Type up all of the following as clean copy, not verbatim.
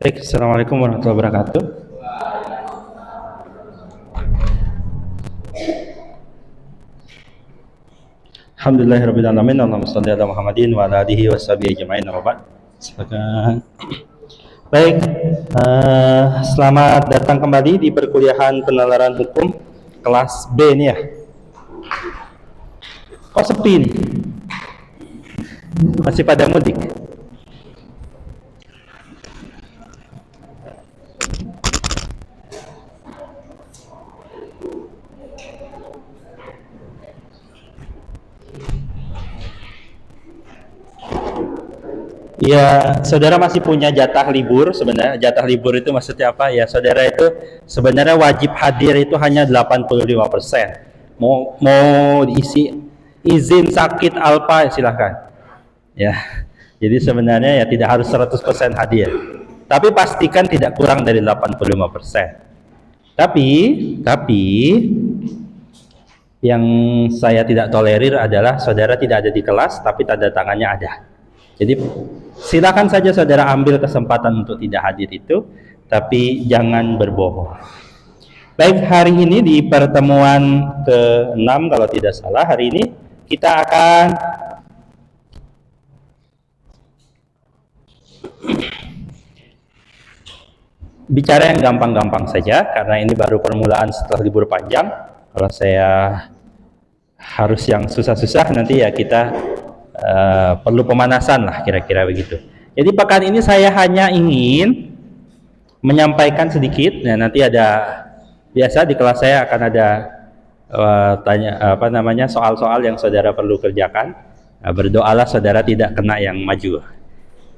Baik, Assalamualaikum warahmatullahi wabarakatuh. Alhamdulillahirrabbilalamin. Allahumma sholli ala Muhammadin wa ala alihi wa sahbihi ajma'in. Silakan. Baik, selamat datang kembali di perkuliahan penalaran hukum kelas B ini ya. Kok sepi nih? Masih pada mudik? Ya, saudara masih punya jatah libur. Sebenarnya jatah libur itu maksudnya apa? Ya, saudara itu sebenarnya wajib hadir itu hanya 85%. Mau diisi izin sakit alpa silahkan. Ya, jadi sebenarnya ya tidak harus 100% hadir. Tapi pastikan tidak kurang dari 85%. Tapi yang saya tidak tolerir adalah saudara tidak ada di kelas tapi tanda tangannya ada. Jadi silakan saja saudara ambil kesempatan untuk tidak hadir itu, tapi jangan berbohong. Baik, hari ini di pertemuan ke-6 kalau tidak salah, hari ini kita akan bicara yang gampang-gampang saja, karena ini baru permulaan setelah libur panjang. Kalau saya harus yang susah-susah, nanti ya kita perlu pemanasan lah, kira-kira begitu. Jadi pekan ini saya hanya ingin menyampaikan sedikit. Nah, nanti ada biasa di kelas saya akan ada soal-soal yang saudara perlu kerjakan. Nah, berdoalah saudara tidak kena yang maju,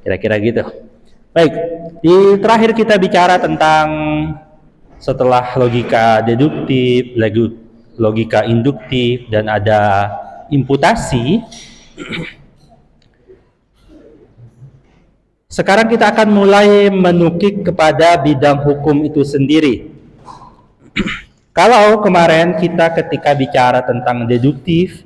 kira-kira gitu. Baik, di terakhir kita bicara tentang setelah logika deduktif, logika induktif, dan ada imputasi. Sekarang kita akan mulai menukik kepada bidang hukum itu sendiri. Kalau kemarin kita ketika bicara tentang deduktif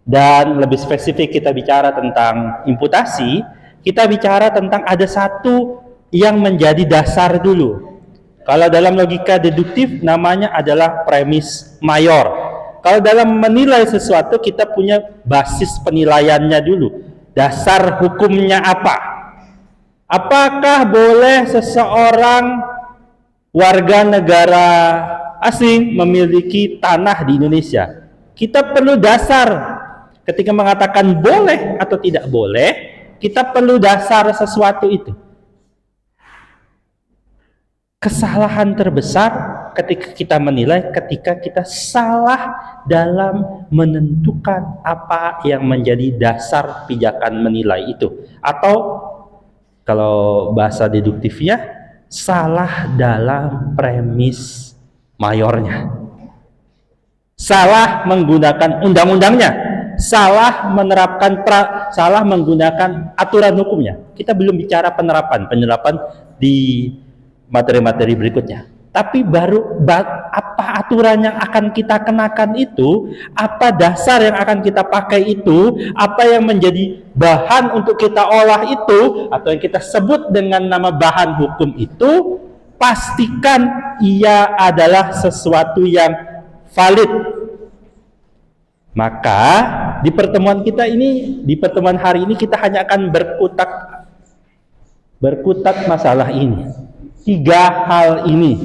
dan lebih spesifik kita bicara tentang imputasi, kita bicara tentang ada satu yang menjadi dasar dulu. Kalau dalam logika deduktif namanya adalah premis mayor. Kalau dalam menilai sesuatu kita punya basis penilaiannya dulu. Dasar hukumnya apa? Apakah boleh seseorang warga negara asing memiliki tanah di Indonesia? Kita perlu dasar. Ketika mengatakan boleh atau tidak boleh, kita perlu dasar sesuatu itu. Kesalahan terbesar ketika kita menilai, ketika kita salah dalam menentukan apa yang menjadi dasar pijakan menilai itu. Atau kalau bahasa deduktifnya, salah dalam premis mayornya. Salah menggunakan undang-undangnya. Salah menerapkan salah menggunakan aturan hukumnya. Kita belum bicara penerapan di materi-materi berikutnya. Tapi baru apa aturan yang akan kita kenakan itu, apa dasar yang akan kita pakai itu, apa yang menjadi bahan untuk kita olah itu, atau yang kita sebut dengan nama bahan hukum itu, pastikan ia adalah sesuatu yang valid. Maka di pertemuan kita ini, di pertemuan hari ini kita hanya akan berkutat masalah ini. 3 hal ini.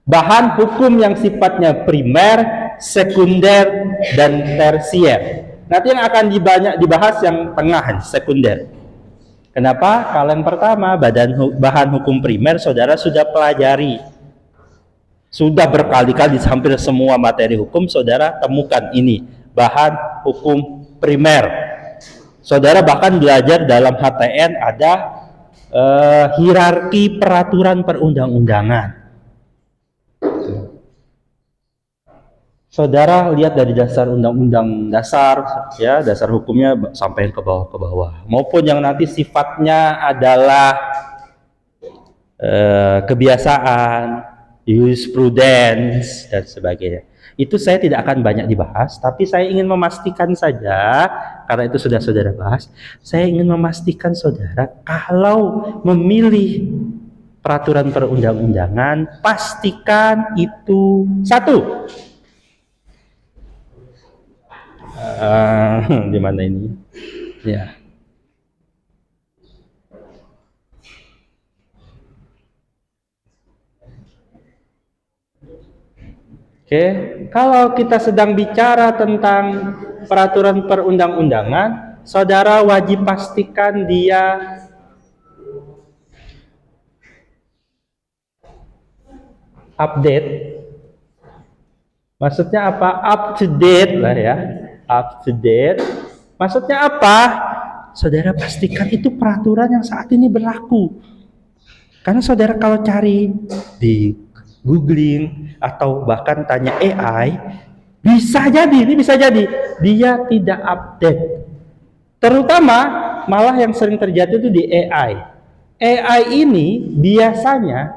Bahan hukum yang sifatnya primer, sekunder, dan tersier. Nanti yang akan dibahas yang tengah, sekunder. Kenapa? Kalau yang pertama, bahan hukum primer, saudara sudah pelajari. Sudah berkali-kali hampir semua materi hukum, saudara temukan ini. Bahan hukum primer. Saudara bahkan belajar dalam HTN ada hierarki peraturan perundang-undangan. Saudara lihat dari dasar undang-undang dasar, ya, dasar hukumnya sampai ke bawah. Maupun yang nanti sifatnya adalah kebiasaan, jurisprudence, dan sebagainya. Itu saya tidak akan banyak dibahas, tapi saya ingin memastikan saja, karena itu sudah saudara bahas, saya ingin memastikan saudara kalau memilih peraturan perundang-undangan, pastikan itu satu. Di mana ini? Ya. Oke, kalau kita sedang bicara tentang peraturan perundang-undangan, saudara wajib pastikan dia update. Maksudnya apa? Up to date lah ya. Up to date. Maksudnya apa? Saudara pastikan itu peraturan yang saat ini berlaku. Karena saudara kalau cari di googling atau bahkan tanya AI, bisa jadi dia tidak update. Terutama malah yang sering terjadi itu di AI. AI ini biasanya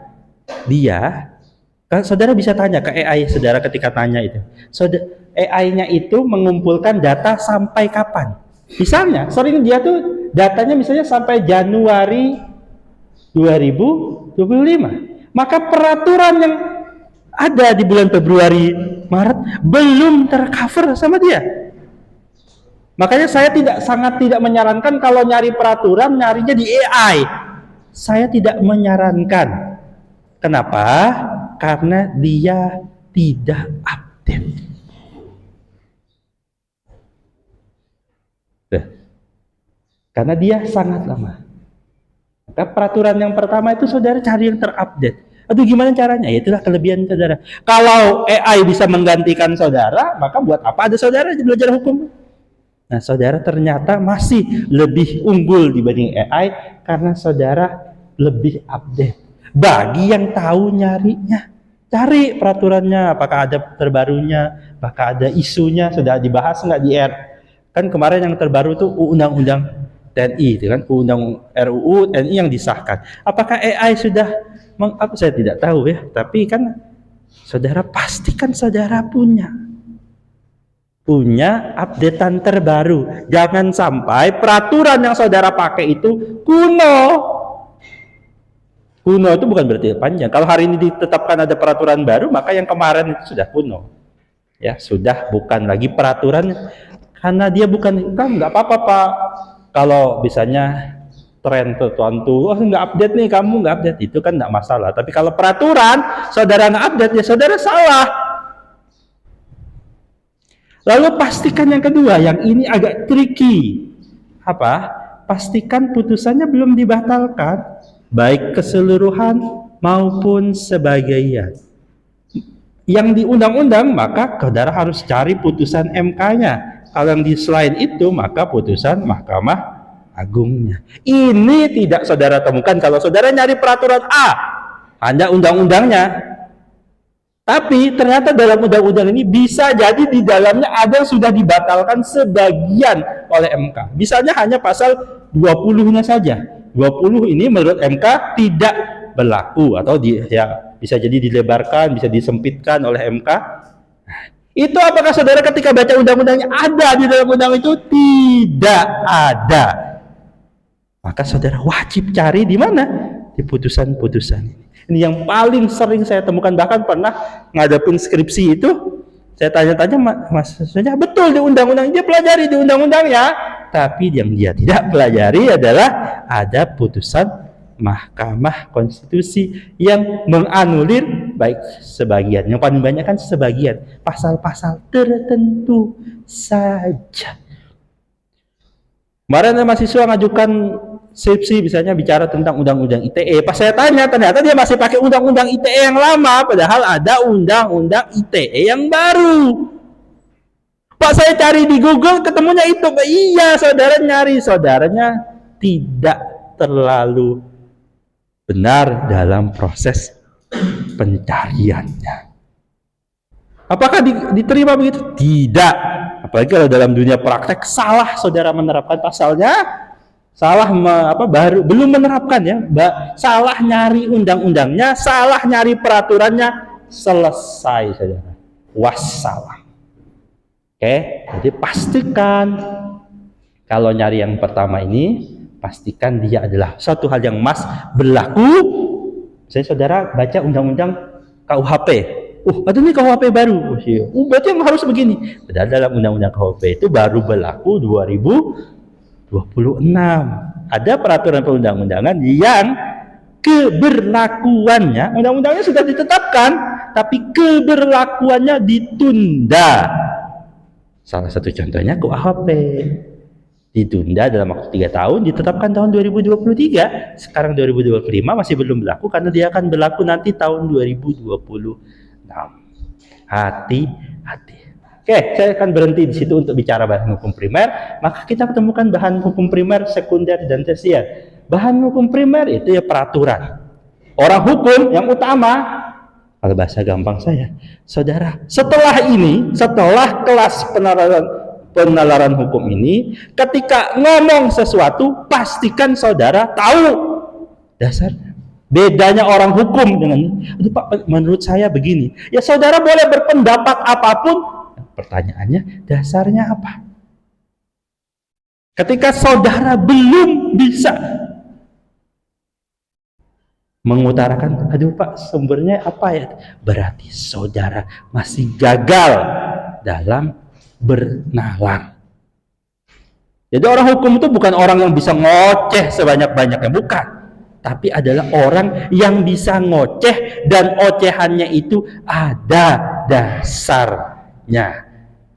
kan saudara bisa tanya ke AI saudara ketika tanya itu. AI-nya itu mengumpulkan data sampai kapan? Misalnya, sering dia tuh datanya misalnya sampai Januari 2025. Maka peraturan yang ada di bulan Februari, Maret belum tercover sama dia. Makanya saya sangat tidak menyarankan kalau nyari peraturan nyarinya di AI. Saya tidak menyarankan. Kenapa? Karena dia tidak update. Karena dia sangat lama. Maka peraturan yang pertama itu saudara cari yang terupdate. Aduh gimana caranya? Ya itulah kelebihan saudara. Kalau AI bisa menggantikan saudara, maka buat apa ada saudara belajar hukum? Nah, saudara ternyata masih lebih unggul dibanding AI karena saudara lebih update. Bagi yang tahu nyarinya, cari peraturannya, apakah ada terbarunya, apakah ada isunya, sudah dibahas nggak di R. Kan kemarin yang terbaru tuh Undang-Undang TNI, itu kan Undang RUU TNI yang disahkan. Apakah AI sudah saya tidak tahu ya, tapi kan saudara pastikan saudara punya updatean terbaru. Jangan sampai peraturan yang saudara pakai itu kuno. Kuno itu bukan berarti panjang. Kalau hari ini ditetapkan ada peraturan baru, maka yang kemarin itu sudah kuno. Ya, sudah bukan lagi peraturan, karena dia bukan, kan nggak apa-apa Pak. Kalau misalnya tren tertentu, nggak update nih, kamu nggak update, itu kan nggak masalah. Tapi kalau peraturan saudara nggak update, ya saudara salah. Lalu pastikan yang kedua, yang ini agak tricky. Apa? Pastikan putusannya belum dibatalkan, baik keseluruhan maupun sebagian. Yang di undang-undang, maka saudara harus cari putusan MK-nya. Kalau yang di selain itu, maka putusan Mahkamah Agungnya. Ini tidak saudara temukan kalau saudara nyari peraturan A, hanya undang-undangnya. Tapi ternyata dalam undang-undang ini bisa jadi di dalamnya ada yang sudah dibatalkan sebagian oleh MK. Misalnya hanya pasal 20-nya saja. 20 ini menurut MK tidak berlaku atau bisa jadi dilebarkan, bisa disempitkan oleh MK. Itu apakah saudara ketika baca undang-undangnya ada di dalam undang itu? Tidak ada. Maka saudara wajib cari di mana? Di putusan-putusan ini. Ini yang paling sering saya temukan, bahkan pernah ngadepin skripsi itu, saya tanya-tanya, maksudnya betul di undang-undang, dia pelajari di undang-undangnya, tapi yang dia tidak pelajari adalah ada putusan Mahkamah Konstitusi yang menganulir baik sebagian, yang paling banyak kan sebagian, pasal-pasal tertentu saja. Kemarin mahasiswa ngajukan skripsi misalnya bicara tentang undang-undang ITE. Pas saya tanya, ternyata dia masih pakai undang-undang ITE yang lama, padahal ada undang-undang ITE yang baru. Pak, saya cari di Google ketemunya itu. Iya, saudara nyari, saudaranya tidak terlalu benar dalam proses pencariannya. Apakah diterima begitu? Tidak. Apalagi kalau dalam dunia praktek salah saudara menerapkan pasalnya, salah belum menerapkan ya, salah nyari undang-undangnya, salah nyari peraturannya, selesai saudara. wassalam. Oke, jadi pastikan kalau nyari yang pertama ini, pastikan dia adalah suatu hal yang berlaku. Saya saudara baca undang-undang KUHP. Ada nih KUHP baru. Berarti yang harus begini. Padahal dalam undang-undang KUHP itu baru berlaku 2026. Ada peraturan perundang-undangan yang keberlakuannya, undang-undangnya sudah ditetapkan, tapi keberlakuannya ditunda. Salah satu contohnya KUHP ditunda dalam waktu 3 tahun, ditetapkan tahun 2023, sekarang 2025 masih belum berlaku karena dia akan berlaku nanti tahun 2026. Hati-hati. Oke, saya akan berhenti di situ untuk bicara bahan hukum primer. Maka kita temukan bahan hukum primer, sekunder, dan tersier. Bahan hukum primer itu ya peraturan. Orang hukum yang utama, kalau bahasa gampang saya, saudara, setelah kelas penalaran hukum ini, ketika ngomong sesuatu, pastikan saudara tahu dasarnya. Bedanya orang hukum dengan, Pak, menurut saya begini. Ya saudara boleh berpendapat apapun. Pertanyaannya, dasarnya apa? Ketika saudara belum bisa mengutarakan, Pak, sumbernya apa ya? Berarti saudara masih gagal dalam bernalar. Jadi orang hukum itu bukan orang yang bisa ngoceh sebanyak-banyaknya, bukan. Tapi adalah orang yang bisa ngoceh dan ocehannya itu ada dasarnya.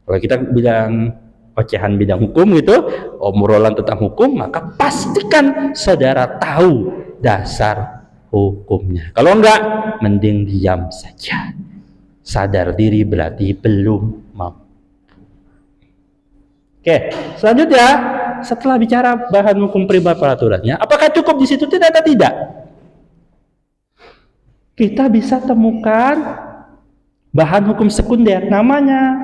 Kalau kita bilang ocehan bidang hukum gitu, obrolan tentang hukum, maka pastikan saudara tahu dasar hukumnya. Kalau enggak, mending diam saja. Sadar diri berarti belum mampu. Oke, selanjutnya setelah bicara bahan hukum primer peraturannya, apakah cukup di situ tidak atau tidak? Kita bisa temukan bahan hukum sekunder. Namanya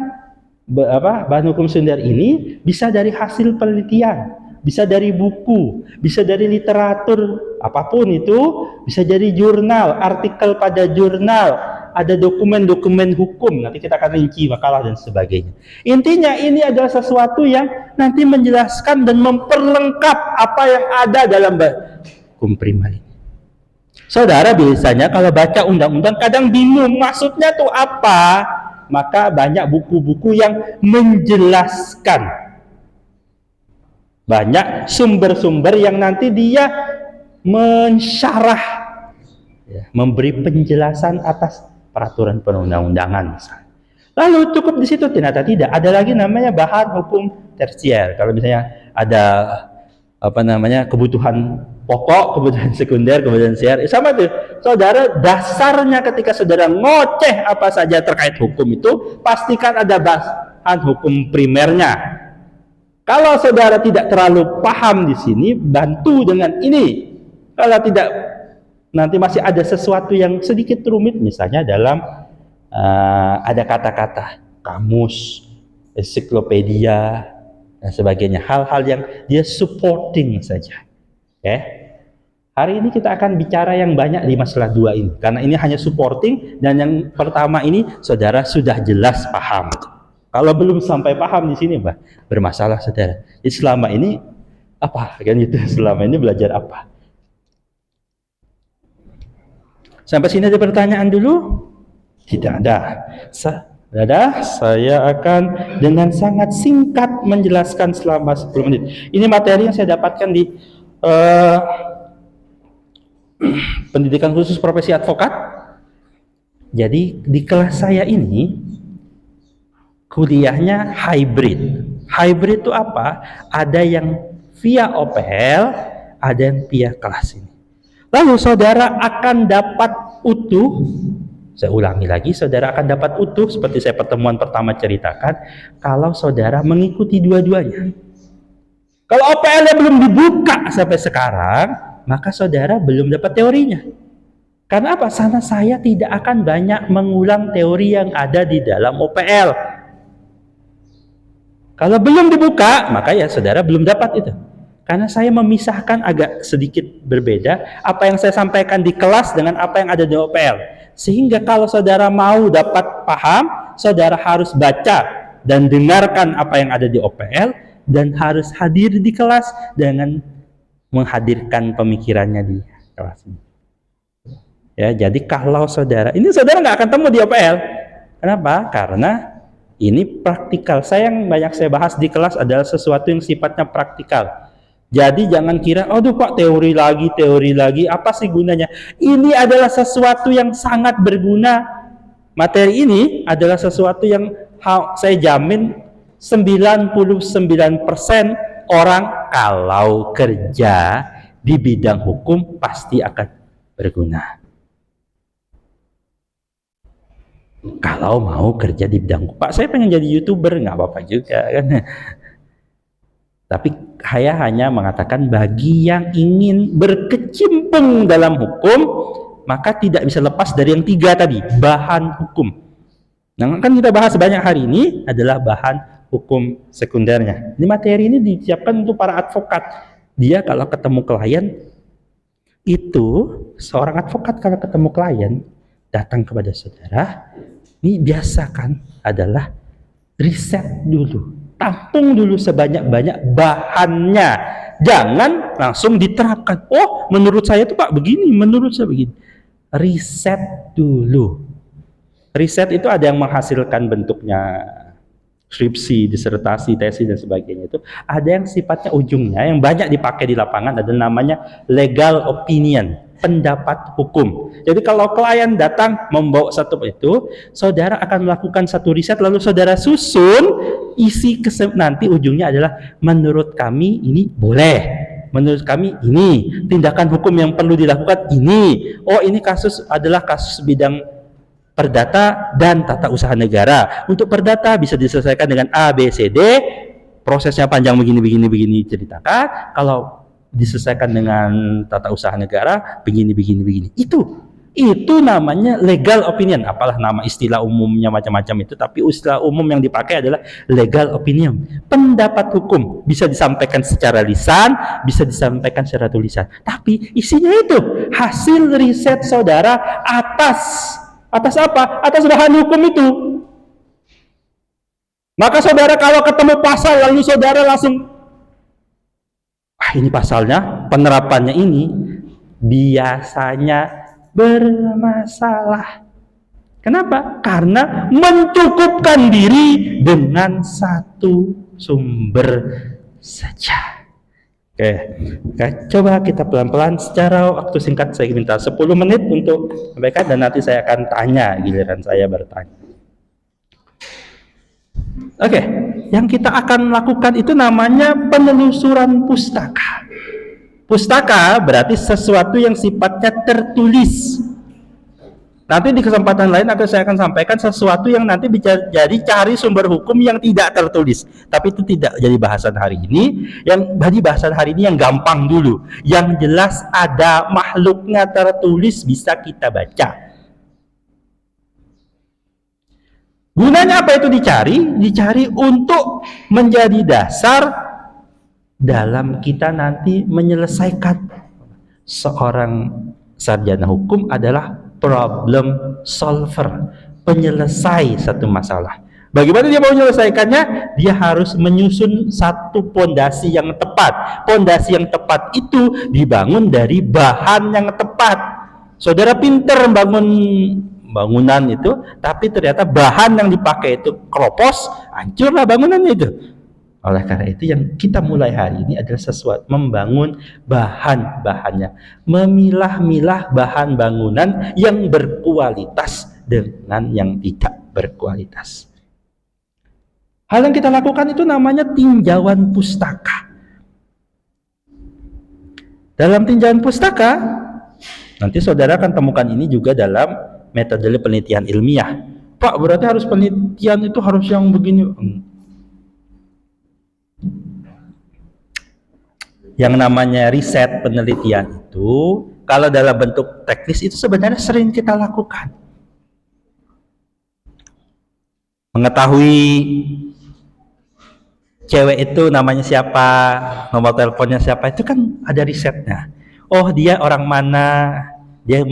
bahan hukum sekunder ini bisa dari hasil penelitian, bisa dari buku, bisa dari literatur apapun itu, bisa dari jurnal, artikel pada jurnal, ada dokumen-dokumen hukum, nanti kita akan rinci makalah dan sebagainya. Intinya ini adalah sesuatu yang nanti menjelaskan dan memperlengkap apa yang ada dalam hukum primer ini. Saudara biasanya kalau baca undang-undang kadang bingung maksudnya tuh apa, maka banyak buku-buku yang menjelaskan, banyak sumber-sumber yang nanti dia mensyarah, memberi penjelasan atas peraturan perundang-undangan misalnya. Lalu cukup di situ ternyata tidak. Ada lagi namanya bahan hukum tersier. Kalau misalnya ada kebutuhan pokok, kebutuhan sekunder, kebutuhan tersier, sama tuh. Saudara, dasarnya ketika saudara ngoceh apa saja terkait hukum itu, pastikan ada bahan hukum primernya. Kalau saudara tidak terlalu paham di sini, bantu dengan ini. Kalau tidak, nanti masih ada sesuatu yang sedikit rumit, misalnya dalam ada kata-kata, kamus, ensiklopedia, dan sebagainya. Hal-hal yang dia supporting saja. Hari ini kita akan bicara yang banyak di masalah 2 ini. Karena ini hanya supporting, dan yang pertama ini saudara sudah jelas paham. Kalau belum sampai paham di sini, bermasalah saudara. Jadi selama ini apa? Kan itu selama ini belajar apa? Sampai sini ada pertanyaan dulu? Tidak ada. Saya akan dengan sangat singkat menjelaskan selama 10 menit. Ini materi yang saya dapatkan di pendidikan khusus profesi advokat. Jadi di kelas saya ini kuliahnya hybrid. Hybrid itu apa? Ada yang via OPL, ada yang via kelas ini. Lalu saudara akan dapat utuh, saya ulangi lagi, saudara akan dapat utuh seperti saya pertemuan pertama ceritakan, kalau saudara mengikuti dua-duanya. Kalau OPL-nya belum dibuka sampai sekarang, maka saudara belum dapat teorinya. Karena apa? Karena saya tidak akan banyak mengulang teori yang ada di dalam OPL. Kalau belum dibuka, maka ya saudara belum dapat itu. Karena saya memisahkan agak sedikit berbeda apa yang saya sampaikan di kelas dengan apa yang ada di OPL. Sehingga kalau saudara mau dapat paham, saudara harus baca dan dengarkan apa yang ada di OPL, dan harus hadir di kelas dengan menghadirkan pemikirannya di kelas ini. Ya, jadi kalau saudara nggak akan temu di OPL. Kenapa? Karena ini praktikal. Yang banyak saya bahas di kelas adalah sesuatu yang sifatnya praktikal. Jadi jangan kira, aduh Pak, teori lagi, apa sih gunanya? Ini adalah sesuatu yang sangat berguna. Materi ini adalah sesuatu yang saya jamin 99% orang kalau kerja di bidang hukum pasti akan berguna. Kalau mau kerja di bidang hukum, Pak, saya pengen jadi YouTuber, nggak apa-apa juga kan. Tapi saya hanya mengatakan bagi yang ingin berkecimpung dalam hukum, maka tidak bisa lepas dari yang 3 tadi, bahan hukum. Yang akan kita bahas banyak hari ini adalah bahan hukum sekundernya. Ini materi ini disiapkan untuk para advokat. Dia kalau ketemu klien, itu seorang advokat kalau ketemu klien, datang kepada saudara, ini biasakan adalah riset dulu. Tampung dulu sebanyak-banyak bahannya. Jangan langsung diterapkan. Oh, menurut saya tuh Pak begini, menurut saya begini. Riset dulu. Riset itu ada yang menghasilkan bentuknya skripsi, disertasi, tesis dan sebagainya itu. Ada yang sifatnya ujungnya yang banyak dipakai di lapangan, ada namanya legal opinion, pendapat hukum. Jadi kalau klien datang membawa satu itu, saudara akan melakukan satu riset, lalu saudara susun isi nanti ujungnya adalah menurut kami ini boleh, menurut kami ini tindakan hukum yang perlu dilakukan ini. Oh, ini kasus adalah kasus bidang perdata dan tata usaha negara. Untuk perdata bisa diselesaikan dengan A, B, C, D. Prosesnya panjang begini ceritakan. Kalau diselesaikan dengan tata usaha negara begini. Itu namanya legal opinion. Apalah nama istilah umumnya macam-macam itu, tapi istilah umum yang dipakai adalah legal opinion. Pendapat hukum bisa disampaikan secara lisan, bisa disampaikan secara tulisan. Tapi isinya itu hasil riset saudara atas apa? Atas bahan hukum itu. Maka saudara kalau ketemu pasal lalu saudara langsung, ini pasalnya, penerapannya ini biasanya bermasalah. Kenapa? Karena mencukupkan diri dengan satu sumber saja. Oke, coba kita pelan-pelan secara waktu singkat. Saya minta 10 menit untuk sampaikan dan nanti saya akan tanya, giliran saya bertanya. Oke, yang kita akan lakukan itu namanya penelusuran pustaka. Pustaka berarti sesuatu yang sifatnya tertulis. Nanti di kesempatan lain saya akan sampaikan sesuatu yang nanti bisa jadi cari sumber hukum yang tidak tertulis. Tapi itu tidak jadi bahasan hari ini. Yang jadi bahasan hari ini yang gampang dulu. Yang jelas ada makhluknya tertulis bisa kita baca. Gunanya apa itu dicari? Dicari untuk menjadi dasar dalam kita nanti menyelesaikan. Seorang sarjana hukum adalah problem solver, penyelesai satu masalah. Bagaimana dia mau menyelesaikannya? Dia harus menyusun satu pondasi yang tepat. Pondasi yang tepat itu dibangun dari bahan yang tepat. Saudara pinter membangun bangunan itu, tapi ternyata bahan yang dipakai itu keropos, hancurlah bangunannya itu. Oleh karena itu yang kita mulai hari ini adalah sesuatu membangun bahan-bahannya, memilah-milah bahan bangunan yang berkualitas dengan yang tidak berkualitas. Hal yang kita lakukan itu namanya tinjauan pustaka. Dalam tinjauan pustaka, nanti saudara akan temukan ini juga dalam metode penelitian ilmiah. Pak, berarti harus penelitian itu harus yang begini. Yang namanya riset penelitian itu kalau dalam bentuk teknis itu sebenarnya sering kita lakukan. Mengetahui cewek itu namanya siapa, nomor teleponnya siapa, itu kan ada risetnya. Oh, dia orang mana, dia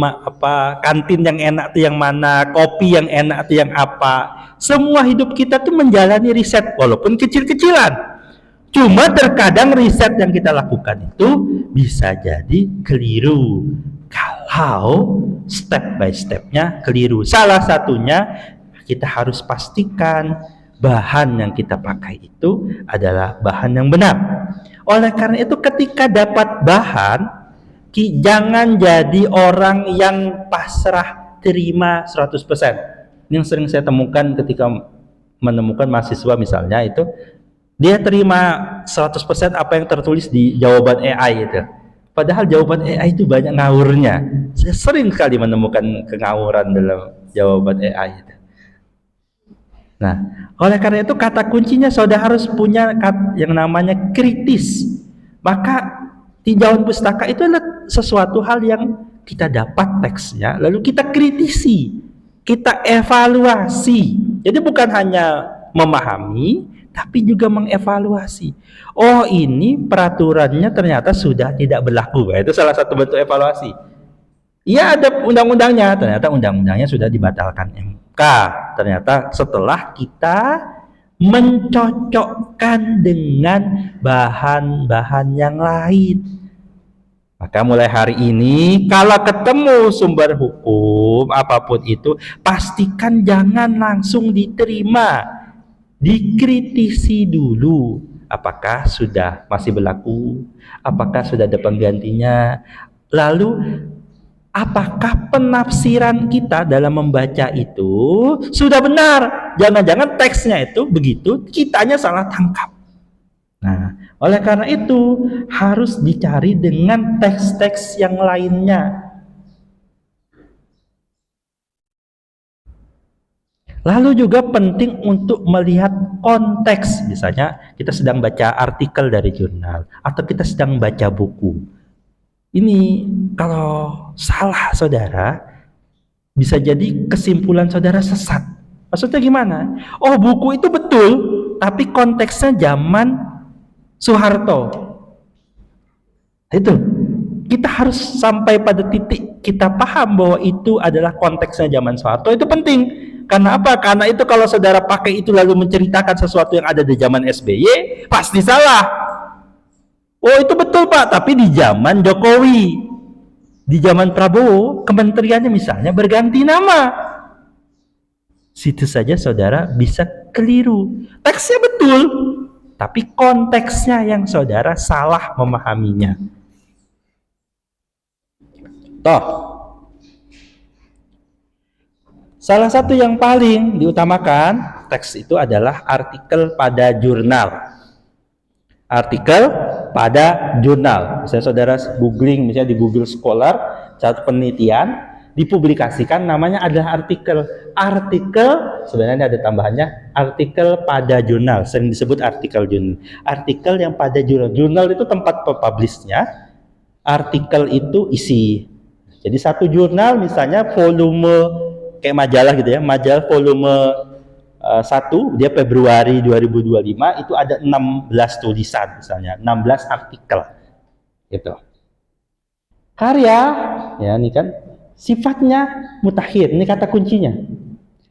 kantin yang enak tuh yang mana, kopi yang enak tuh yang apa. Semua hidup kita tuh menjalani riset walaupun kecil-kecilan. Cuma terkadang riset yang kita lakukan itu bisa jadi keliru kalau step by stepnya keliru. Salah satunya kita harus pastikan bahan yang kita pakai itu adalah bahan yang benar. Oleh karena itu ketika dapat bahan, jangan jadi orang yang pasrah terima 100%. Ini yang sering saya temukan ketika menemukan mahasiswa misalnya itu, dia terima 100% apa yang tertulis di jawaban AI itu. Padahal jawaban AI itu banyak ngawurnya. Saya sering sekali menemukan kengawuran dalam jawaban AI itu. Nah, oleh karena itu kata kuncinya saudara harus punya yang namanya kritis. Maka tinjauan pustaka itu adalah sesuatu hal yang kita dapat teksnya, lalu kita kritisi, kita evaluasi. Jadi bukan hanya memahami, tapi juga mengevaluasi. Oh, ini peraturannya ternyata sudah tidak berlaku. Itu salah satu bentuk evaluasi. Iya, ada undang-undangnya, ternyata undang-undangnya sudah dibatalkan MK. Ternyata setelah kita mencocokkan dengan bahan-bahan yang lain. Maka mulai hari ini kalau ketemu sumber hukum apapun itu, pastikan jangan langsung diterima, dikritisi dulu. Apakah sudah masih berlaku? Apakah sudah ada penggantinya? Lalu apakah penafsiran kita dalam membaca itu sudah benar? Jangan-jangan teksnya itu begitu, kitanya salah tangkap. Nah, oleh karena itu harus dicari dengan teks-teks yang lainnya. Lalu juga penting untuk melihat konteks. Misalnya kita sedang baca artikel dari jurnal atau kita sedang baca buku. Ini kalau salah saudara, bisa jadi kesimpulan saudara sesat. Maksudnya gimana? Oh, buku itu betul, tapi konteksnya zaman Soeharto. Itu kita harus sampai pada titik kita paham bahwa itu adalah konteksnya zaman Soeharto. Itu penting. Karena apa? Karena itu kalau saudara pakai itu lalu menceritakan sesuatu yang ada di zaman SBY, pasti salah. Oh, itu betul Pak, tapi di zaman Jokowi, di zaman Prabowo, kementeriannya misalnya berganti nama. Situ saja saudara bisa keliru. Teksnya betul, tapi konteksnya yang saudara salah memahaminya. Toh, salah satu yang paling diutamakan teks itu adalah artikel pada jurnal. Artikel pada jurnal. Misalnya saudara googling, misalnya di Google Scholar, satu penelitian dipublikasikan, namanya adalah artikel. Artikel sebenarnya ada tambahannya, artikel pada jurnal, sering disebut artikel jurnal. Artikel yang pada jurnal. Jurnal itu tempat publishnya, artikel itu isi. Jadi satu jurnal misalnya volume kayak majalah gitu ya, majalah volume 1 dia Februari 2025 itu ada 16 tulisan misalnya, 16 artikel gitu. Karya ya ini kan sifatnya mutakhir, ini kata kuncinya.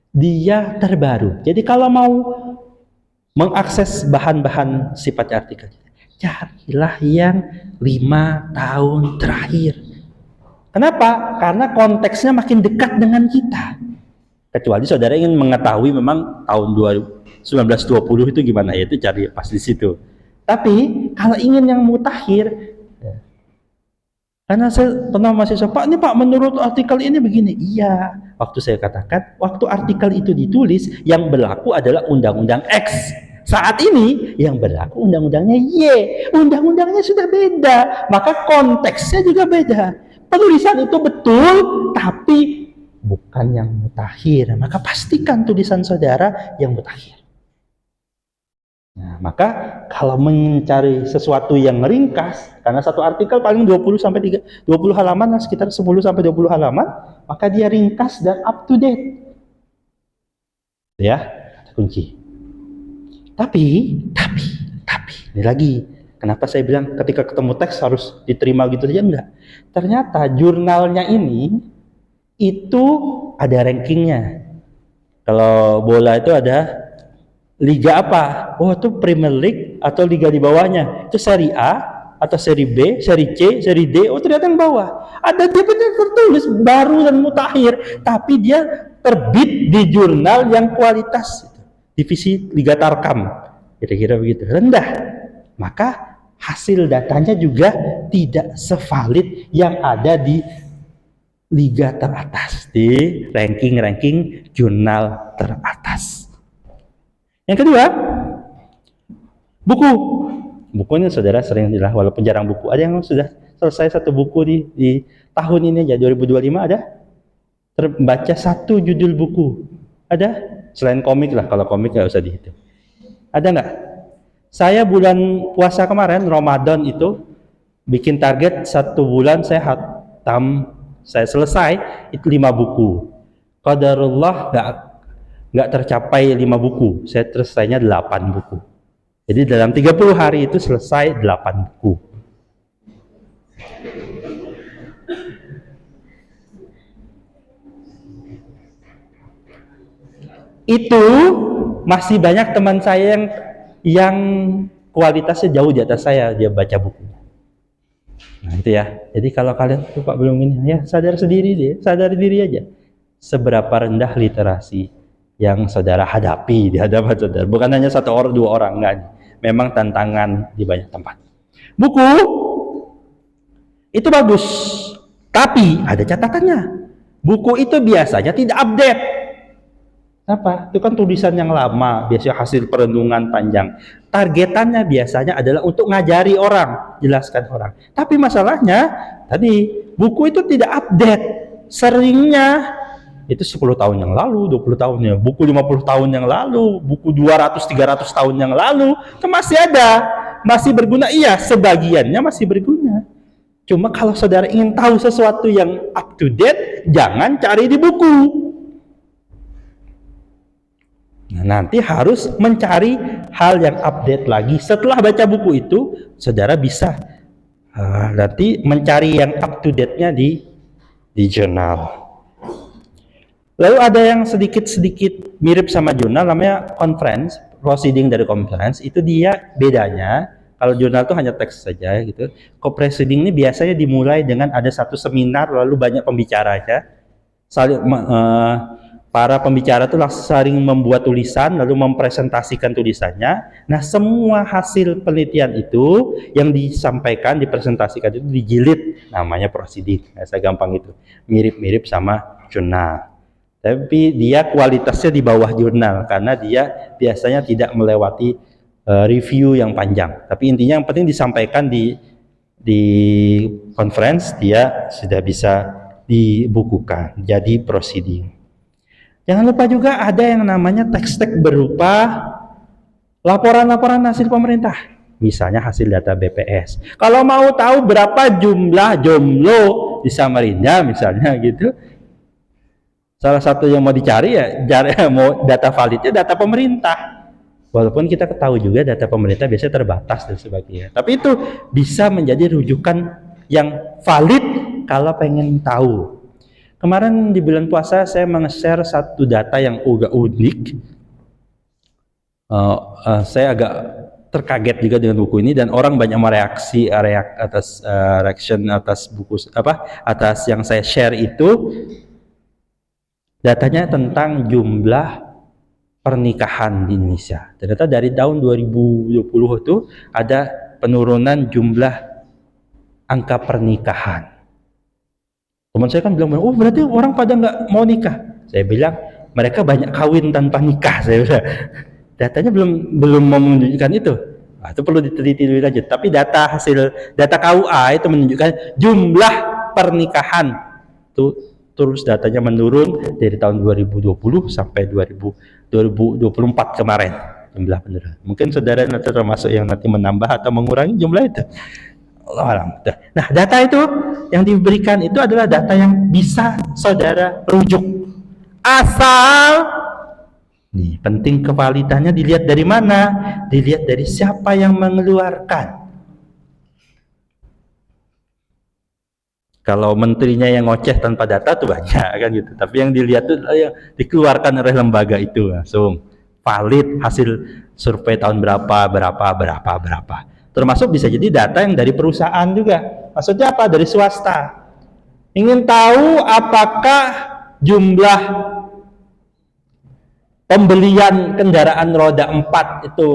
Dia terbaru. Jadi kalau mau mengakses bahan-bahan sifat artikel, carilah yang 5 tahun terakhir. Kenapa? Karena konteksnya makin dekat dengan kita. Kecuali saudara ingin mengetahui memang tahun 1920 itu gimana, ya itu cari pas di situ. Tapi kalau ingin yang mutakhir, karena saya pernah mahasiswa, Pak, ini Pak menurut artikel ini begini. Iya, waktu saya katakan, waktu artikel itu ditulis, yang berlaku adalah Undang-Undang X. Saat ini yang berlaku Undang-Undangnya Y. Undang-undangnya sudah beda, maka konteksnya juga beda. Penulisan itu betul, tapi bukan yang mutakhir. Maka pastikan tulisan saudara yang mutakhir. Nah, maka kalau mencari sesuatu yang ringkas, karena satu artikel paling 20 halaman, sekitar 10 sampai 20 halaman, maka dia ringkas dan up to date. Ya, kunci. Tapi ini lagi, Kenapa saya bilang ketika ketemu teks harus diterima gitu saja? Enggak. Ternyata jurnalnya ini itu ada rankingnya. Kalau bola itu ada liga apa? Oh, itu Premier League atau liga di bawahnya. Itu Serie A atau Serie B, Serie C, Serie D. Oh, ternyata yang bawah. Ada dia benar tertulis baru dan mutakhir, tapi dia terbit di jurnal yang kualitas divisi Liga Tarkam. Kira-kira begitu. Rendah. Maka hasil datanya juga tidak sevalid yang ada di liga teratas, di ranking-ranking jurnal teratas. Yang kedua, buku. Bukunya saudara sering dilah, walaupun jarang buku. Ada yang sudah selesai satu buku di tahun ini aja, 2025 ada? Terbaca satu judul buku. Ada? Selain komik lah, kalau komik nggak usah dihitung. Ada nggak? Saya bulan puasa kemarin, Ramadan itu, bikin target 1 bulan saya hatam, saya selesai, itu 5 buku. Qadarullah nggak tercapai 5 buku, saya selesainya 8 buku. Jadi dalam 30 hari itu selesai 8 buku. Itu masih banyak teman saya yang kualitasnya jauh di atas saya, dia baca buku. Nah itu ya. Jadi kalau kalian tuh Pak belum ini, ya sadar sendiri deh, sadar diri aja. Seberapa rendah literasi yang saudara hadapi di hadapan saudara. Bukan hanya 1 orang, 2 orang, enggak. Memang tantangan di banyak tempat. Buku itu bagus, tapi ada catatannya. Buku itu biasanya tidak update. Apa? Itu kan tulisan yang lama, biasanya hasil perenungan panjang. Targetannya biasanya adalah untuk ngajari orang, jelaskan orang. Tapi masalahnya tadi buku itu tidak update. Seringnya itu 10 tahun yang lalu, 20 tahun yang, buku 50 tahun yang lalu, buku 200 300 tahun yang lalu, itu masih ada, masih berguna. Iya, sebagiannya masih berguna. Cuma kalau saudara ingin tahu sesuatu yang up to date, jangan cari di buku. Nah, nanti harus mencari hal yang update lagi. Setelah baca buku itu, saudara bisa nanti mencari yang up to date-nya di jurnal. Lalu ada yang sedikit mirip sama jurnal, namanya conference, proceeding dari conference. Itu dia bedanya. Kalau jurnal itu hanya teks saja gitu. Co-proceeding ini biasanya dimulai dengan ada satu seminar, lalu banyak pembicaranya. Para pembicara itu saling membuat tulisan lalu mempresentasikan tulisannya. Nah, semua hasil penelitian itu yang disampaikan, dipresentasikan itu dijilid, namanya proceeding. Nah, saya gampang itu, mirip-mirip sama jurnal. Tapi dia kualitasnya di bawah jurnal karena dia biasanya tidak melewati review yang panjang. Tapi intinya yang penting disampaikan di conference, dia sudah bisa dibukukan jadi proceeding. Jangan lupa juga ada yang namanya teks-teks berupa laporan-laporan hasil pemerintah. Misalnya hasil data BPS. Kalau mau tahu berapa jumlah jomblo di Samarinda misalnya gitu, salah satu yang mau dicari ya mau data validnya data pemerintah. Walaupun kita ketahui juga data pemerintah biasanya terbatas dan sebagainya. Tapi itu bisa menjadi rujukan yang valid kalau pengen tahu. Kemarin di bulan puasa saya meng-share satu data yang agak unik. Saya agak terkaget juga dengan buku ini dan orang banyak mereaksi reaction atas buku atas yang saya share itu. Datanya tentang jumlah pernikahan di Indonesia. Ternyata dari tahun 2020 itu ada penurunan jumlah angka pernikahan. Teman saya kan bilang, oh berarti orang pada nggak mau nikah. Saya bilang, mereka banyak kawin tanpa nikah. Saya bilang, datanya belum menunjukkan itu. Nah, itu perlu diteliti lebih lanjut. Tapi data KUA itu menunjukkan jumlah pernikahan itu terus datanya menurun dari tahun 2020 sampai 2024 kemarin jumlah penurunan. Mungkin saudara nanti termasuk yang nanti menambah atau mengurangi jumlah itu. Nah, data itu yang diberikan itu adalah data yang bisa saudara rujuk. Asal penting kevalitannya dilihat dari mana? Dilihat dari siapa yang mengeluarkan. Kalau menterinya yang ngoceh tanpa data tuh banyak kan gitu. Tapi yang dilihat tuh yang dikeluarkan oleh lembaga itu langsung valid hasil survei tahun berapa. Termasuk bisa jadi data yang dari perusahaan juga. Maksudnya apa? Dari swasta. Ingin tahu apakah jumlah pembelian kendaraan roda 4 itu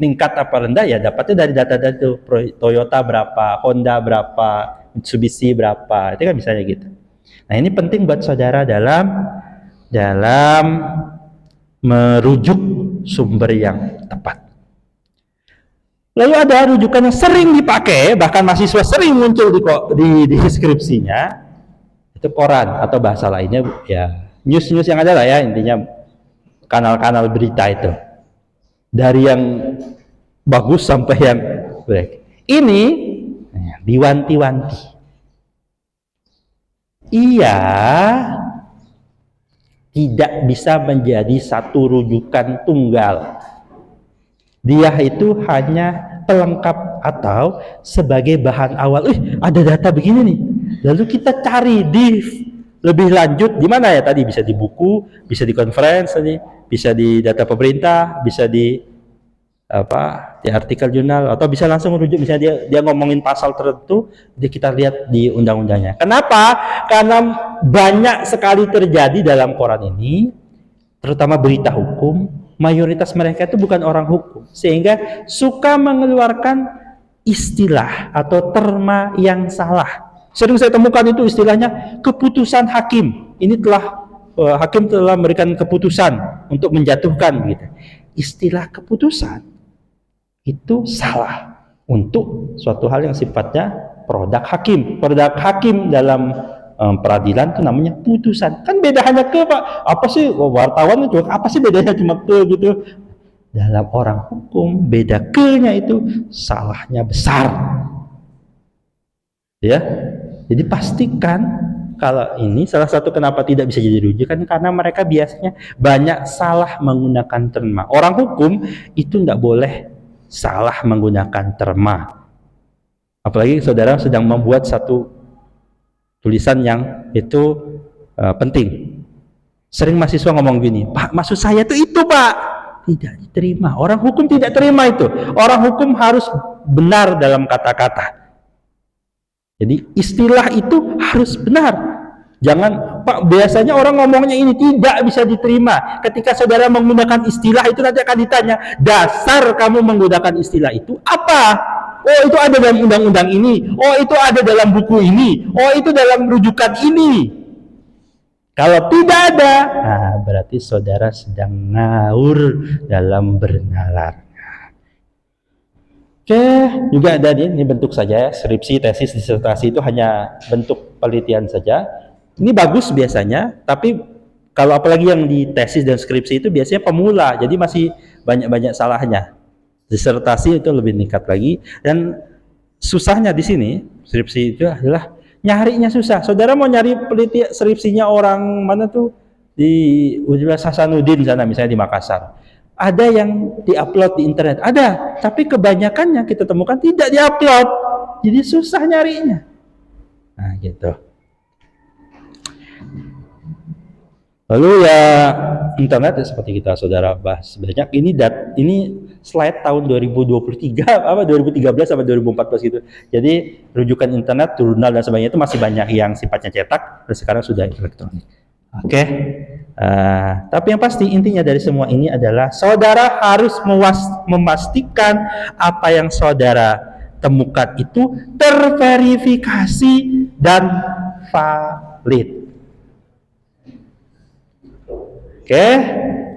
meningkat apa rendah, ya dapatnya dari data-data itu. Toyota berapa, Honda berapa, Mitsubishi berapa, itu kan misalnya gitu. Nah ini penting buat saudara dalam merujuk sumber yang tepat. Lalu ada rujukan yang sering dipakai, bahkan mahasiswa sering muncul di deskripsinya, itu koran atau bahasa lainnya ya news yang ada lah ya, intinya kanal-kanal berita itu. Dari yang bagus sampai yang baik. Ini diwanti-wanti. Ia tidak bisa menjadi satu rujukan tunggal. Dia itu hanya pelengkap atau sebagai bahan awal. Ada data begini nih. Lalu kita cari di lebih lanjut di mana ya tadi, bisa di buku, bisa di conference nih, bisa di data pemerintah, bisa di di artikel jurnal, atau bisa langsung merujuk misalnya dia ngomongin pasal tertentu, dia kita lihat di undang-undangnya. Kenapa? Karena banyak sekali terjadi dalam koran ini, terutama berita hukum, mayoritas mereka itu bukan orang hukum, sehingga suka mengeluarkan istilah atau terma yang salah. Sering saya temukan itu istilahnya keputusan hakim. Ini hakim telah memberikan keputusan untuk menjatuhkan gitu. Istilah keputusan itu salah untuk suatu hal yang sifatnya produk hakim. Produk hakim dalam peradilan itu namanya putusan. Kan beda hanya ke Pak. Apa sih wartawan itu? Apa sih bedanya cuma ke gitu? Dalam orang hukum beda ke-nya itu salahnya besar. Ya. Jadi pastikan kalau ini salah satu kenapa tidak bisa jadi rujukan karena mereka biasanya banyak salah menggunakan terma. Orang hukum itu tidak boleh salah menggunakan terma. Apalagi saudara sedang membuat satu tulisan yang itu penting. Sering mahasiswa ngomong gini, Pak, maksud saya itu Pak. Tidak diterima. Orang hukum tidak terima itu. Orang hukum harus benar dalam kata-kata. Jadi istilah itu harus benar. Jangan, Pak, biasanya orang ngomongnya ini tidak bisa diterima. Ketika saudara menggunakan istilah itu nanti akan ditanya, dasar kamu menggunakan istilah itu apa? Oh, itu ada dalam undang-undang ini. Oh, itu ada dalam buku ini. Oh, itu dalam rujukan ini. Kalau tidak ada, berarti saudara sedang ngawur dalam bernalar. Oke, juga ada ini bentuk saja ya, skripsi, tesis, disertasi itu hanya bentuk penelitian saja. Ini bagus biasanya, tapi kalau apalagi yang di tesis dan skripsi itu biasanya pemula, jadi masih banyak-banyak salahnya. Disertasi itu lebih meningkat lagi, dan susahnya di sini skripsi itu adalah nyarinya susah. Saudara mau nyari penelitian skripsinya orang mana tuh di Universitas Hasanuddin sana misalnya di Makassar. Ada yang diupload di internet, ada, tapi kebanyakannya kita temukan tidak diupload, jadi susah nyarinya. Nah gitu. Lalu ya internet ya, seperti kita saudara bahas banyak. Ini slide tahun 2023 2013 sampai 2014 gitu. Jadi rujukan internet, jurnal dan sebagainya itu masih banyak yang sifatnya cetak dan sekarang sudah elektronik. Oke. Tapi yang pasti intinya dari semua ini adalah saudara harus memastikan apa yang saudara temukan itu terverifikasi dan valid. Oke,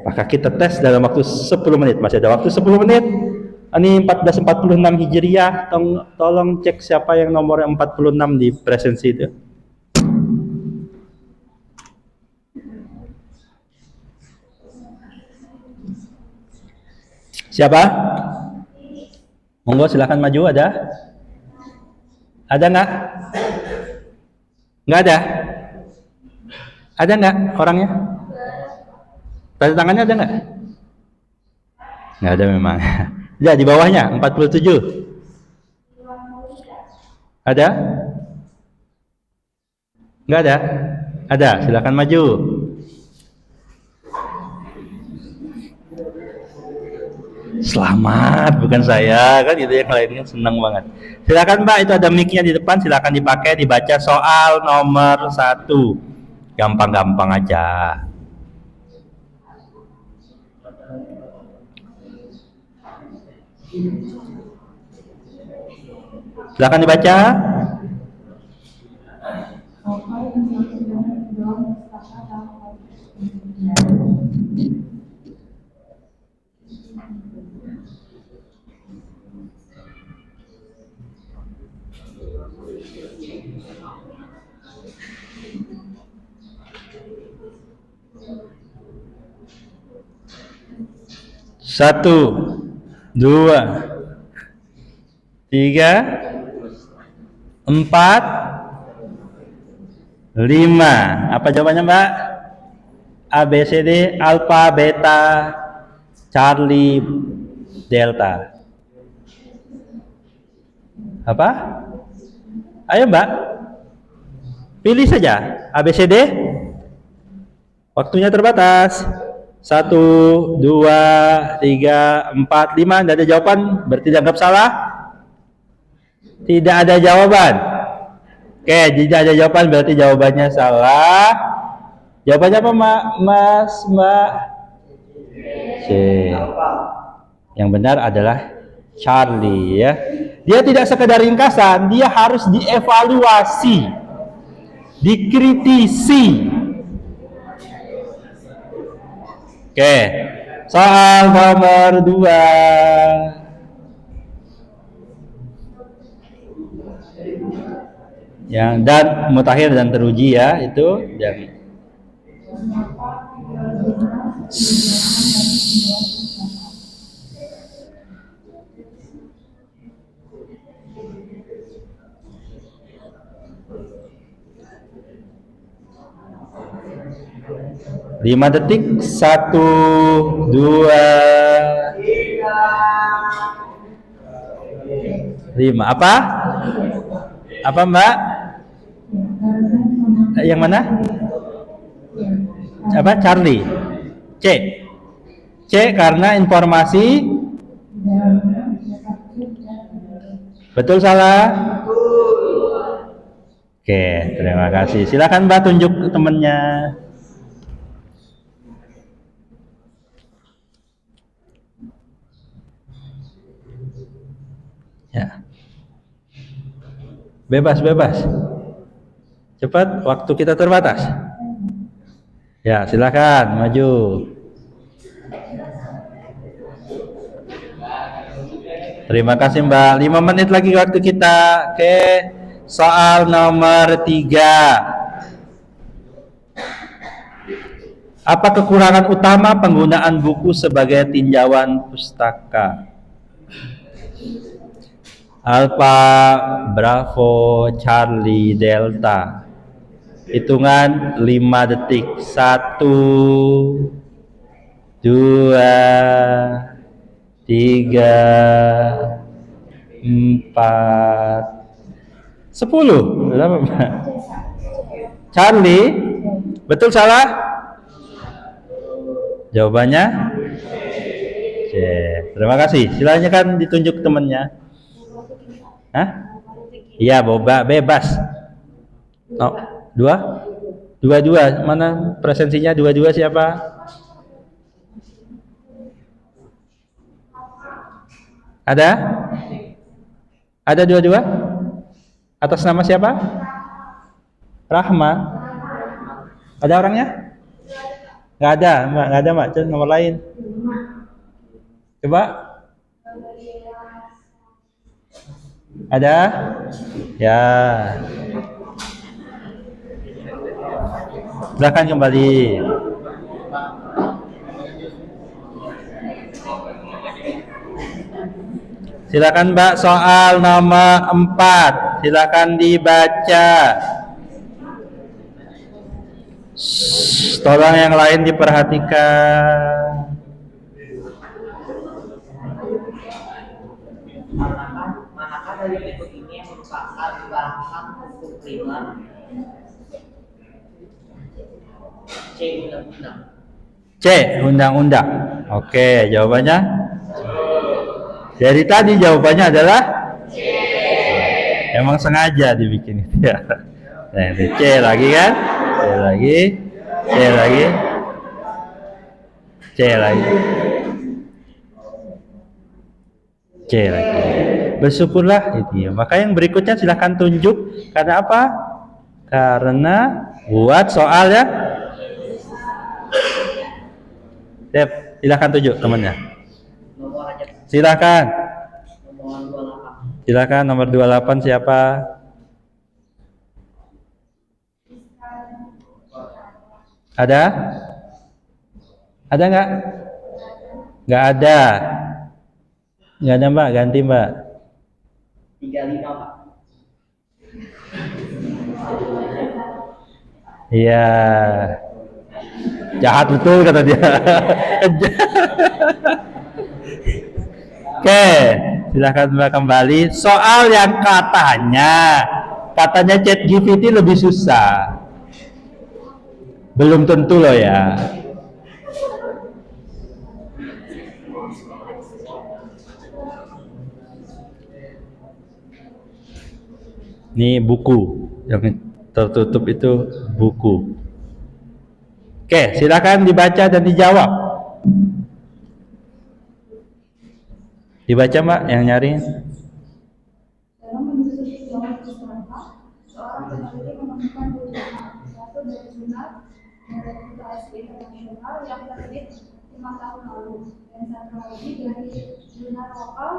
maka kita tes dalam waktu 10 menit. Masih ada waktu 10 menit. Ini 1446 Hijriah. Tolong cek siapa yang nomor 46 di presensi itu. Siapa? Monggo silahkan maju. Ada? Ada nggak? Nggak ada? Ada nggak orangnya? Tanda tangannya ada nggak? Nggak ada memang. Ya di bawahnya 47. Ada? Enggak ada? Ada, silakan maju. Selamat, bukan saya kan itu yang lainnya senang banget. Silakan Mbak, itu ada mic-nya di depan, silakan dipakai dibaca soal nomor 1. Gampang-gampang aja. Silakan dibaca. Satu, dua, tiga, empat, lima. Apa jawabannya Mbak? A, B, C, D, Alpha, Beta, Charlie, Delta. Apa? Ayo Mbak, pilih saja A, B, C, D. Waktunya terbatas. 1, 2, 3, 4, 5. Tidak ada jawaban, berarti dianggap salah. Tidak ada jawaban. Oke, tidak ada jawaban berarti jawabannya salah. Jawabannya apa Mbak? C. Yang benar adalah Charlie ya. Dia tidak sekedar ringkasan, dia harus dievaluasi, dikritisi. Oke, soal nomor 2. Yang dan mutakhir dan teruji ya, itu yang lima detik. 1, 2, 5. Apa Mbak? Yang mana? Apa? Charlie. C. Karena informasi. Betul salah? Oke, terima kasih. Silakan Mbak tunjuk temennya. Ya. Bebas. Cepat, waktu kita terbatas. Ya, silakan maju. Terima kasih Mbak. 5 menit lagi waktu kita. Oke, soal nomor 3. Apa kekurangan utama penggunaan buku sebagai tinjauan pustaka? Alpha, Bravo, Charlie, Delta. Hitungan 5 detik. 1, 2, 3, 4, 10. Berapa Mbak? Charlie? Betul salah? Jawabannya? C. Terima kasih. Silakan ditunjuk temannya. Hah? Iya, bebas. Oh, 2? 2. Mana presensinya 2 siapa? Ada? Ada 2? Atas nama siapa? Rahma. Ada orangnya? Nggak ada Mbak. Coba nomor lain. Coba. Ada? Ya. Silakan kembali. Silakan Mbak, soal nomor 4. Silakan dibaca. Tolong yang lain diperhatikan. Manakah dari berikut ini yang merupakan bahan hukum primer? C. Undang-undang. Oke, jawabannya? Dari tadi jawabannya adalah C. Emang sengaja dibikin itu ya. Nah, C lagi kan? C lagi. C lagi. C lagi. C lagi. Bersyukurlah itu ya. Maka yang berikutnya silahkan tunjuk. Karena apa? Karena buat soal ya. Siap, silahkan tunjuk temannya. Silahkan. Silahkan nomor 28 siapa? Ada? Ada nggak? Nggak ada. Nggak ada Mbak, ganti Mbak. 35 Pak. Iya. Jahat betul kata dia. Oke, silahkan Mbak kembali. Soal yang katanya ChatGPT lebih susah. Belum tentu loh ya. Ini buku yang tertutup itu buku. Oke, silakan dibaca dan dijawab. Dibaca Mbak yang nyari. Dalam menyusuri jalan wisata, seorang peneliti menemukan beberapa satu dari jurnal reputasi internasional yang terbit 5 tahun lalu, dan satu lagi dari jurnal lokal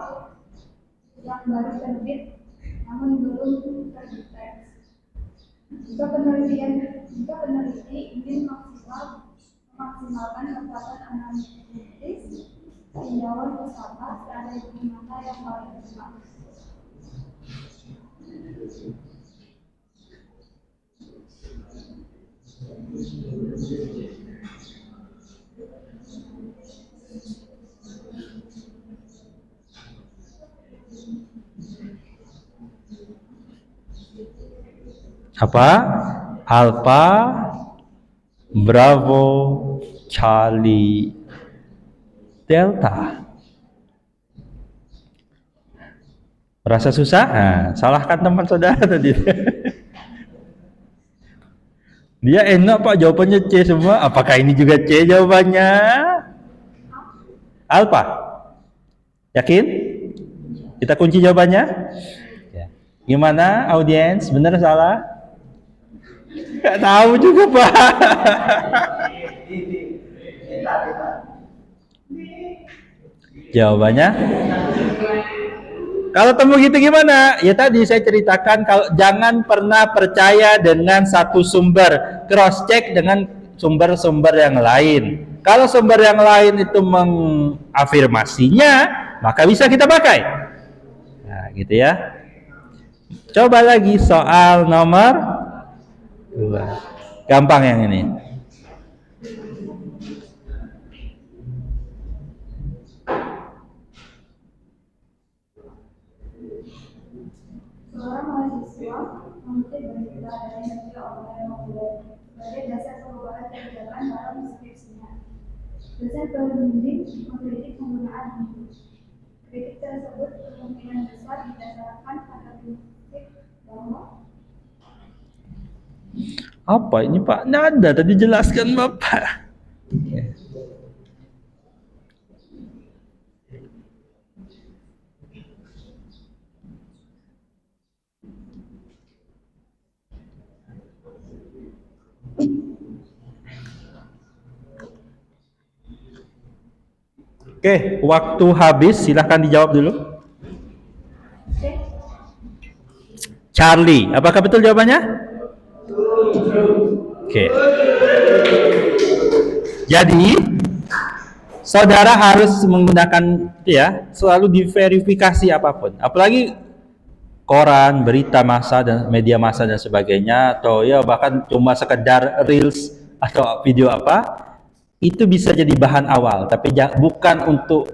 yang baru terbit namun belum terdeteksi. Jika peneliti ingin memaksimalkan kekuatan analitis tinjauan wisata, strategi mana yang paling tepat? Apa? Alpha, Bravo, Charlie, Delta. Rasa susah? Nah, salahkan teman saudara tadi. Dia enak Pak, jawabannya C semua. Apakah ini juga C jawabannya? Alpha. Yakin? Kita kunci jawabannya? Ya. Gimana audiens? Benar salah? Gak tahu juga Pak. Jawabannya? Kalau temu gitu gimana? Ya tadi saya ceritakan, kalau jangan pernah percaya dengan satu sumber, cross check dengan sumber-sumber yang lain. Kalau sumber yang lain itu mengafirmasinya, maka bisa kita pakai. Nah, gitu ya. Coba lagi soal nomor 2. Gampang yang ini. Seorang mahasiswa mengutip berita dari media online populer sebagai dasar perubahan kebijakan dalam skripsinya. Dosen pembimbing mengkritik penggunaan ini. Kritik tersebut kemungkinan besar didasarkan pada prinsip bahwa Apa ini Pak? Nada tadi jelaskan Bapak. Oke, waktu habis, silahkan dijawab dulu. Charlie, apakah betul jawabannya? Oke. Jadi, saudara harus menggunakan ya, selalu diverifikasi apapun. Apalagi koran, berita massa dan media massa dan sebagainya, atau ya bahkan cuma sekedar reels atau video apa, itu bisa jadi bahan awal, tapi bukan untuk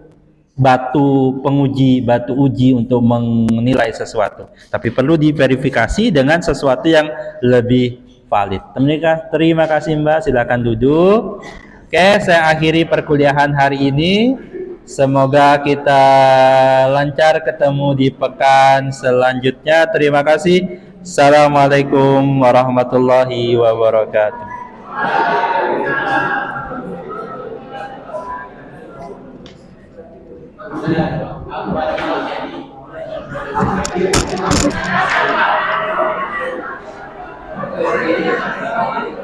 batu uji untuk menilai sesuatu, tapi perlu diverifikasi dengan sesuatu yang lebih valid. Menikah, terima kasih Mbak, silakan duduk. Oke, saya akhiri perkuliahan hari ini. Semoga kita lancar ketemu di pekan selanjutnya. Terima kasih. Assalamualaikum warahmatullahi wabarakatuh. Thank you.